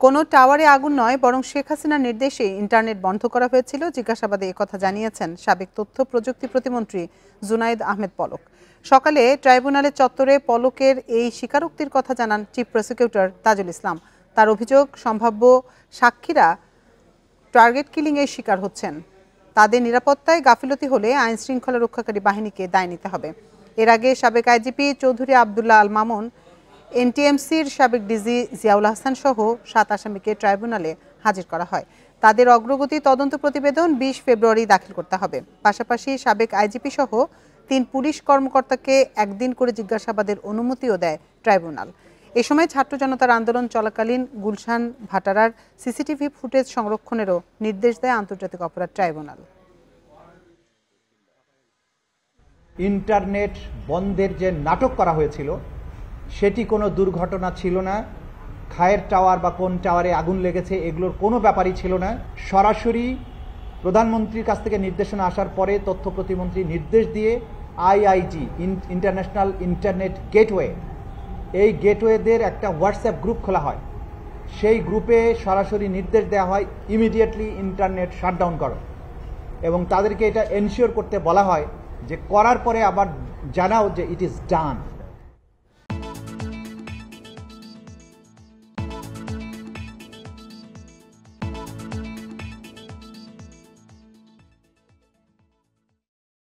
কোনো টাওয়ারে আগুন নয়, বরং শেখ হাসিনার নির্দেশে ইন্টারনেট বন্ধ করা হয়েছিল। জিজ্ঞাসাবাদে একথা জানিয়েছেন সাবেক তথ্য প্রযুক্তি প্রতিমন্ত্রী জুনায়েদ আহমেদ পলক। সকালে ট্রাইব্যুনালের চত্বরে পলকের এই স্বীকারোক্তির কথা জানান চিফ প্রসিকিউটর তাজুল ইসলাম। তার অভিযোগ, সম্ভাব্য সাক্ষীরা টার্গেট কিলিংয়ের শিকার হচ্ছেন। তাদের নিরাপত্তায় গাফিলতি হলে আইন শৃঙ্খলা রক্ষাকারী বাহিনীকে দায় নিতে হবে। এর আগে সাবেক আইজিপি চৌধুরী আবদুল্লাহ আল মামুন, এনটিএমসির সাবেক ডিজি জিয়াউল হাসান সহ 7 আসামিকে ট্রাইব্যুনালে হাজির করা হয়। তাদের অগ্রগতি তদন্ত প্রতিবেদন 20 ফেব্রুয়ারি দাখিল করতে হবে। পাশাপাশি সাবেক আইজিপি সহ 3 পুলিশ কর্মকর্তাকে একদিন করে জিজ্ঞাসাবাদের অনুমতিও দেয় ট্রাইব্যুনাল। এ সময় ছাত্র জনতার আন্দোলন চলাকালীন গুলশান ভাটারার সিসিটিভি ফুটেজ সংরক্ষণেরও নির্দেশ দেয় আন্তর্জাতিক অপরাধ ট্রাইব্যুনাল। ইন্টারনেট বন্ধের যে নাটক করা হয়েছিল সেটি কোনো দুর্ঘটনা ছিল না। খায়ের টাওয়ার বা কোন টাওয়ারে আগুন লেগেছে এগুলোর কোনো ব্যাপারই ছিল না। সরাসরি প্রধানমন্ত্রীর কাছ থেকে নির্দেশনা আসার পরে তথ্য প্রতিমন্ত্রী নির্দেশ দিয়ে আইআইজি ইন্টারন্যাশনাল ইন্টারনেট গেটওয়ে, এই গেটওয়েদের একটা হোয়াটসঅ্যাপ গ্রুপ খোলা হয়। সেই গ্রুপে সরাসরি নির্দেশ দেওয়া হয় ইমিডিয়েটলি ইন্টারনেট শাটডাউন করো, এবং তাদেরকে এটা এনশিওর করতে বলা হয় যে করার পরে আবার জানাও যে ইট ইজ ডান।